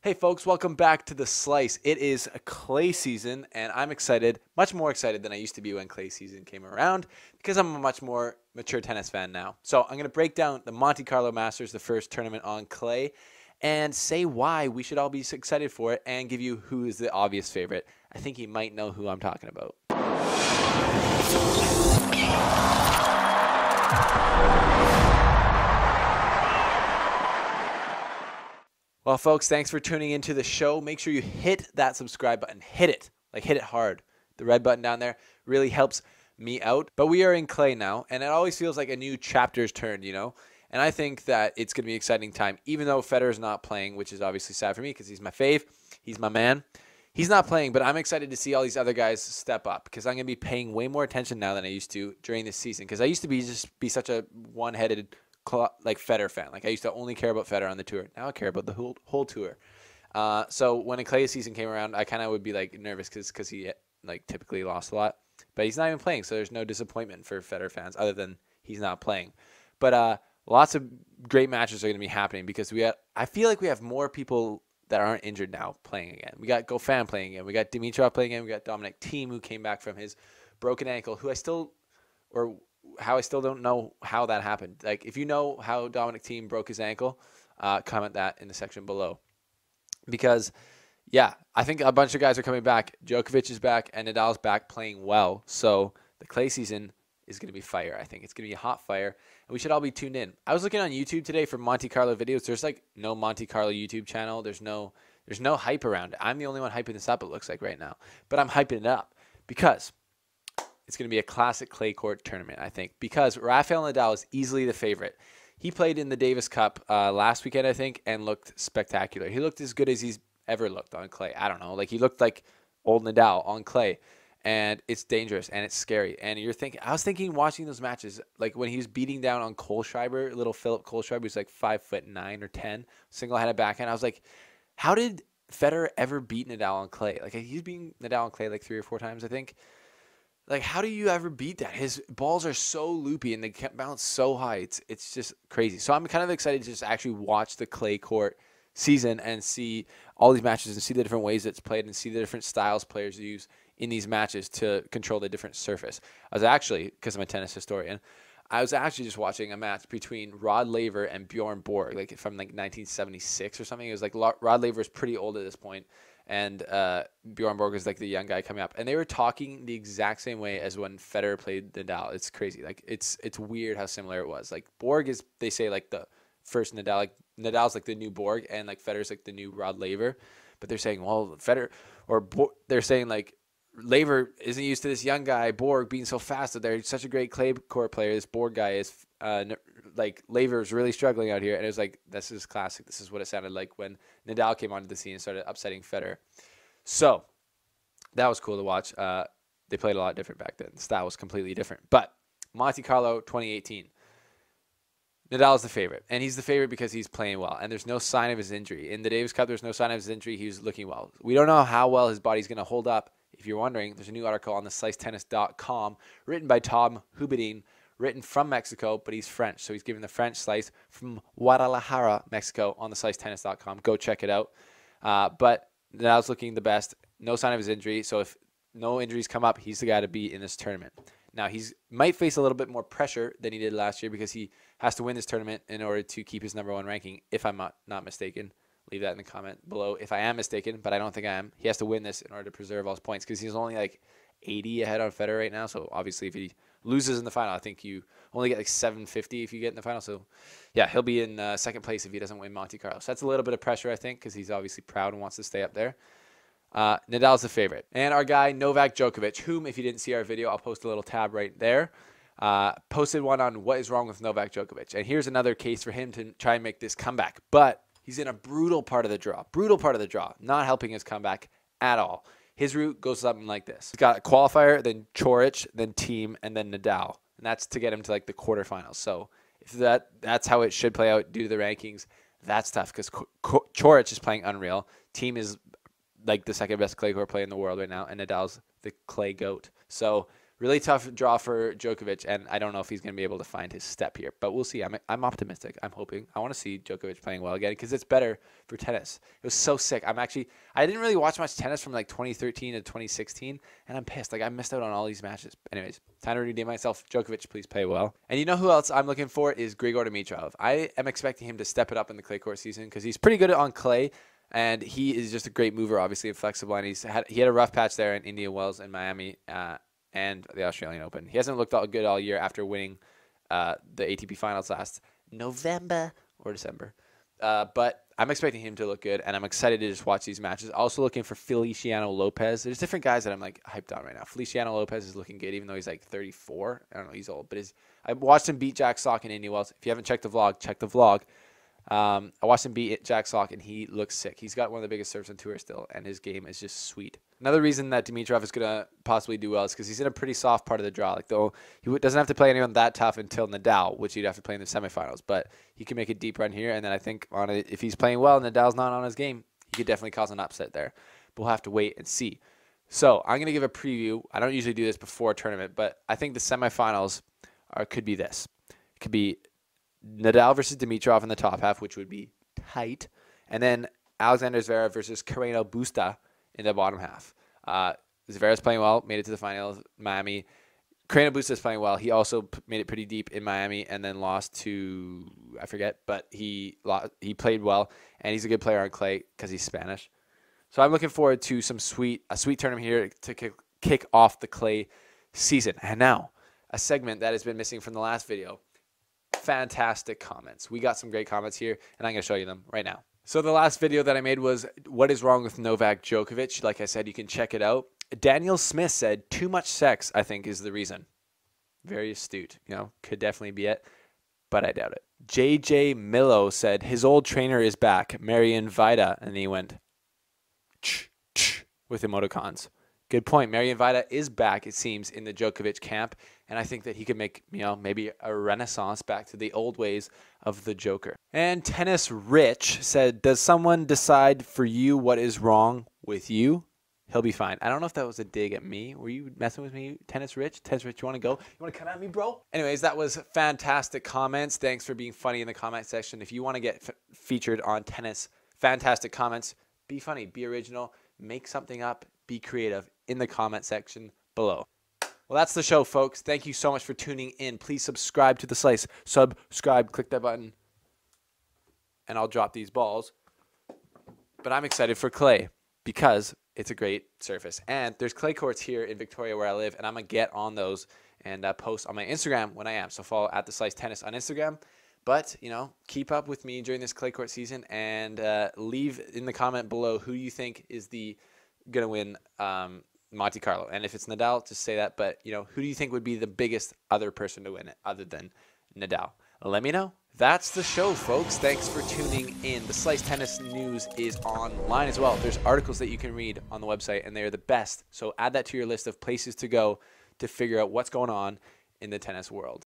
Hey folks, welcome back to The Slice. It is a clay season, and I'm excited, much more excited than I used to be when clay season came around, because I'm a much more mature tennis fan now. So I'm going to break down the Monte Carlo Masters, the first tournament on clay, and say why we should all be excited for it, and give you who is the obvious favorite. I think you might know who I'm talking about. Well, folks, thanks for tuning into the show. Make sure you hit that subscribe button. Hit it. Hit it hard. The red button down there really helps me out. But we are in clay now, and it always feels like a new chapter's turned, you know? And I think that it's going to be an exciting time, even though Federer's not playing, which is obviously sad for me because he's my fave. He's my man. He's not playing, but I'm excited to see all these other guys step up because I'm going to be paying way more attention now than I used to during this season because I used to be such a one-headed Federer fan. I used to only care about Federer on the tour. Now I care about the whole tour. So when a clay season came around, I kind of would be nervous because he typically lost a lot. But he's not even playing, so there's no disappointment for Federer fans other than he's not playing. But lots of great matches are going to be happening because I feel like we have more people that aren't injured now playing again. We got Goffin playing again. We got Dimitrov playing again. We got Dominic Thiem who came back from his broken ankle, how I still don't know how that happened. If you know how Dominic Thiem broke his ankle, comment that in the section below. Because, yeah, I think a bunch of guys are coming back. Djokovic is back, and Nadal's back playing well. So the clay season is going to be fire, I think. It's going to be a hot fire, and we should all be tuned in. I was looking on YouTube today for Monte Carlo videos. There's, no Monte Carlo YouTube channel. There's no hype around it. I'm the only one hyping this up, it looks like, right now. But I'm hyping it up because it's going to be a classic clay court tournament, I think, because Rafael Nadal is easily the favorite. He played in the Davis Cup last weekend, I think, and looked spectacular. He looked as good as he's ever looked on clay. I don't know. He looked like old Nadal on clay, and it's dangerous, and it's scary. And I was thinking watching those matches, when he was beating down on Kohlschreiber, little Philip Kohlschreiber, who's 5'9" or 10, single-handed backhand. I was like, how did Federer ever beat Nadal on clay? He's beaten Nadal on clay 3 or 4 times, I think. How do you ever beat that? His balls are so loopy and they can't bounce so high. It's just crazy. So I'm kind of excited to just actually watch the clay court season and see all these matches and see the different ways it's played and see the different styles players use in these matches to control the different surface. I was actually, because I'm a tennis historian, I was actually just watching a match between Rod Laver and Bjorn Borg, from 1976 or something. It was Rod Laver is pretty old at this point, and Bjorn Borg is the young guy coming up, and they were talking the exact same way as when Federer played Nadal. It's crazy. It's weird how similar it was. Borg is, they say, the first Nadal. Nadal's the new Borg, and Federer's the new Rod Laver. But they're saying, well, they're saying Laver isn't used to this young guy Borg being so fast. That they're such a great clay court player. This Borg guy is Laver is really struggling out here, and it was this is classic. This is what it sounded like when Nadal came onto the scene and started upsetting Federer. So that was cool to watch. They played a lot different back then. The style was completely different. But Monte Carlo 2018, Nadal's the favorite, and he's the favorite because he's playing well, and there's no sign of his injury. In the Davis Cup, there's no sign of his injury. He's looking well. We don't know how well his body's going to hold up. If you're wondering, there's a new article on the slicetennis.com written by Tom Hubedin, written from Mexico, but he's French. So he's giving the French slice from Guadalajara, Mexico, on the slicetennis.com. Go check it out. But Nadal's looking the best. No sign of his injury. So if no injuries come up, he's the guy to beat in this tournament. Now, he might face a little bit more pressure than he did last year because he has to win this tournament in order to keep his #1 ranking, if I'm not mistaken. Leave that in the comment below if I am mistaken, but I don't think I am. He has to win this in order to preserve all his points because he's only 80 ahead on Federer right now. So obviously if he loses in the final, I think you only get 750 if you get in the final. So yeah, he'll be in second place if he doesn't win Monte Carlo. So that's a little bit of pressure, I think, because he's obviously proud and wants to stay up there. Nadal's the favorite. And our guy, Novak Djokovic, whom, if you didn't see our video, I'll post a little tab right there, posted one on what is wrong with Novak Djokovic. And here's another case for him to try and make this comeback. But he's in a brutal part of the draw, not helping his comeback at all. His route goes something like this. He's got a qualifier, then Coric, then Thiem, and then Nadal. And that's to get him to the quarterfinals. So if that's how it should play out due to the rankings, that's tough because Coric is playing unreal. Thiem is the second best clay court player in the world right now, and Nadal's the clay goat. So Really tough draw for Djokovic, and I don't know if he's going to be able to find his step here, but we'll see. I'm optimistic. I'm hoping. I want to see Djokovic playing well again because it's better for tennis. It was so sick. I didn't really watch much tennis from like 2013 to 2016, and I'm pissed. Like, I missed out on all these matches. Anyways, time to redeem myself. Djokovic, please play well. And you know who else I'm looking for is Grigor Dimitrov. I am expecting him to step it up in the clay court season because he's pretty good on clay. And he is just a great mover, obviously, and flexible. And he had a rough patch there in Indian Wells and Miami and the Australian Open. He hasn't looked all good all year after winning the ATP Finals last November or December. But I'm expecting him to look good, and I'm excited to just watch these matches. Also looking for Feliciano Lopez. There's different guys that I'm like hyped on right now. Feliciano Lopez is looking good, even though he's like 34. I don't know, he's old, but I watched him beat Jack Sock in Indian Wells. If you haven't checked the vlog, check the vlog. I watched him beat Jack Sock, and he looks sick. He's got one of the biggest serves on tour still, and his game is just sweet. Another reason that Dimitrov is going to possibly do well is because he's in a pretty soft part of the draw. Like, though he doesn't have to play anyone that tough until Nadal, which he'd have to play in the semifinals. But he can make a deep run here, and then I think if he's playing well and Nadal's not on his game, he could definitely cause an upset there. But we'll have to wait and see. So I'm going to give a preview. I don't usually do this before a tournament, but I think the semifinals could be this. It could be Nadal versus Dimitrov in the top half, which would be tight. And then Alexander Zverev versus Carreno Busta in the bottom half. Zverev's playing well, made it to the finals, Miami. Carreno Busta is playing well. He also made it pretty deep in Miami and then lost to, I forget, but he played well, and he's a good player on clay because he's Spanish. So I'm looking forward to a sweet tournament here to kick off the clay season. And now, a segment that has been missing from the last video. Fantastic comments. We got some great comments here, and I'm going to show you them right now. So the last video that I made was what is wrong with Novak Djokovic. Like I said, you can check it out. Daniel Smith said too much sex, I think, is the reason. Very astute. Could definitely be it, but I doubt it. JJ Millo said his old trainer is back, Marian Vida, and he went with emoticons. Good point. Marian Vida is back, it seems, in the Djokovic camp, and I think that he could make, maybe a renaissance back to the old ways of the Joker. And Tennis Rich said, does someone decide for you what is wrong with you? He'll be fine. I don't know if that was a dig at me. Were you messing with me, Tennis Rich? Tennis Rich, you want to go? You want to come at me, bro? Anyways, that was fantastic comments. Thanks for being funny in the comment section. If you want to get featured on tennis, fantastic comments. Be funny, be original, make something up, be creative in the comment section below. Well, that's the show, folks. Thank you so much for tuning in. Please subscribe to The Slice. Subscribe, click that button, and I'll drop these balls. But I'm excited for clay because it's a great surface. And there's clay courts here in Victoria where I live, and I'm going to get on those and post on my Instagram when I am. So follow at The Slice Tennis on Instagram. But, keep up with me during this clay court season and leave in the comment below who you think is going to win Monte Carlo. And if it's Nadal, just say that. But, who do you think would be the biggest other person to win it other than Nadal? Let me know. That's the show, folks. Thanks for tuning in. The Slice Tennis News is online as well. There's articles that you can read on the website, and they are the best. So add that to your list of places to go to figure out what's going on in the tennis world.